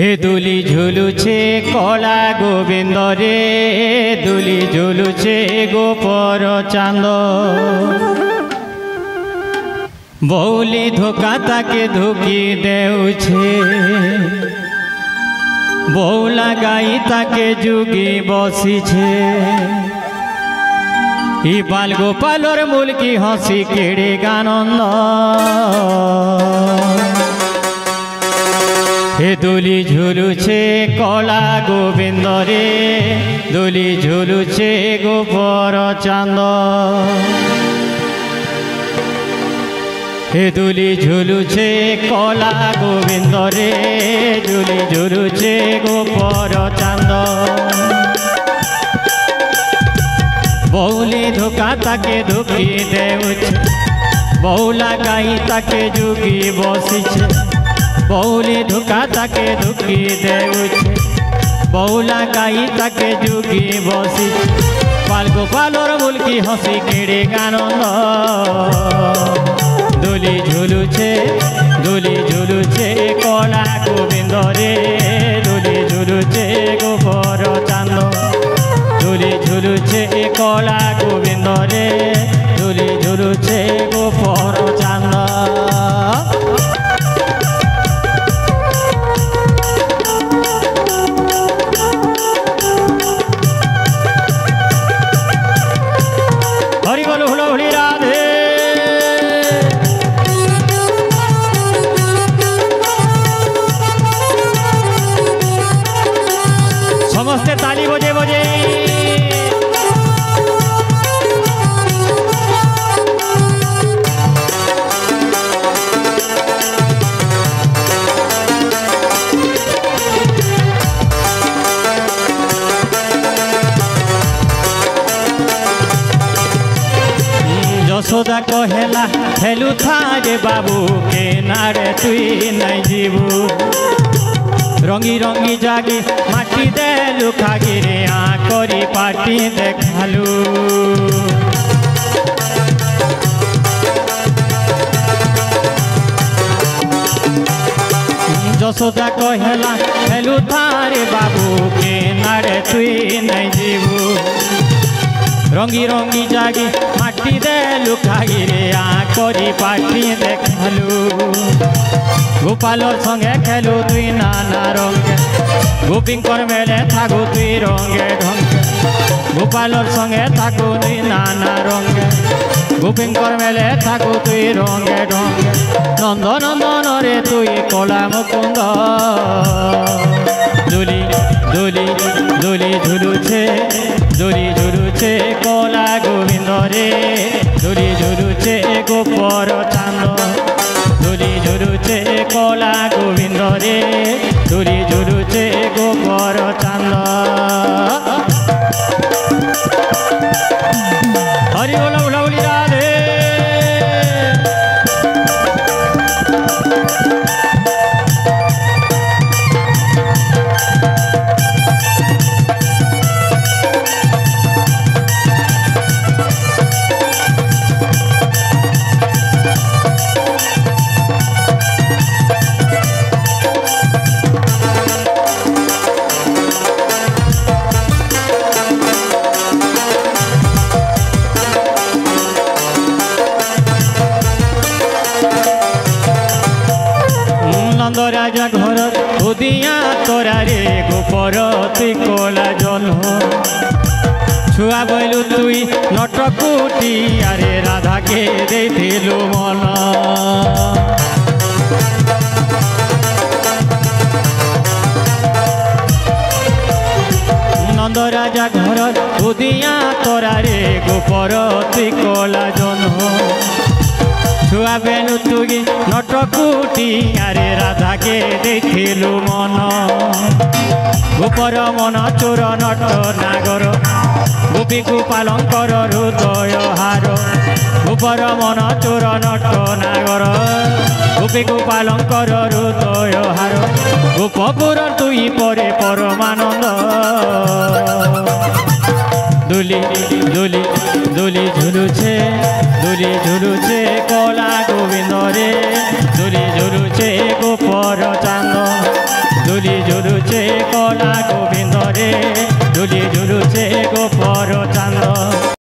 हे दुली झुलुछे कला गोविंद रे दुली झुलुछे गोपर चांद बौली धोका ताके धुकी देउछे बौला गाई ताके जुगी बसीछे ई बाल गोपालर मूल की हसी केड़े गानंद हे दुली झुलुछे कला गोविंद रे दुली झुलुछे गोपर चांद हे दुली झुलुछे कला गोविंद रे दुली झुलुछे गोपर चांद बौली धोका ताके धुकी देउछे बौला गाई ताके जुगी बसीछे बौली धोका ताके धुकी देउछे बौला गाई ताके जुगी बसीछे पाल गोपालर मूल की हसी केड़े गानंद दुली झुलुछे कला गोविंद रे दुली झुलुछे गोपर चांद दुली झुलुछे कला गोविंद रे दुली झुलुछे गोपर चांद हरि बोल हुलो हुली राधे समस्ते ताली बजे बजे यशोदा कहेला हेलु थारे बाबू के नारे तुई नहीं जीवू रंगी रंगी जागी माटी देलु खागी रे करी पाटी देखालु यशोदा कहेला हेलु थारे बाबू के नारे तुई नहीं जीवू रंगी रंगी जागी माटी देलु खागी रे करी पाटी देखालु गोपालर संगे खेलु तुई नाना रंगे गोपिंकर मेले थाकु तुई रंगे ढंगे गोपालर संगे थाकु तुई नाना रंगे गोपिंकर मेले थाकु तुई रंगे ढंगे नंद नंदन रे तुई कला मुकुंद दुली दुली दुली झुलुछे कला गोविंद रे दुली झुलुछे गोपर चांद दुली झुलुछे कला गोविंद रे दुली झुलुछे गोपर चांद हरि बोल उलाउली राधे राजा घर उदिया तोरा रे गोपर तुई कला जन छुआ बैलु तुई नटकुटी आरे राधा के देथिलु मन नंद राजा घर उदिया तोरा रे गोपर तुई कला जन छुआ बेलु तुगी नटकुटी आरे राधा के देखिलु मन गोपर मन चोर नट नागर गोपी गोपालंकर हृदय हार गोपर मन चोर नट नागर गोपी गोपालंकर हृदय हार गोपपुर तुई परे परमानंद दुली दुली दुली झुलुछे कला गोविंद रे दुली झुलुछे गोपर चांद ঝুলুছে কলা গোবিন্দ রে ঝুলি ঝুলুছে গোপর চান্দ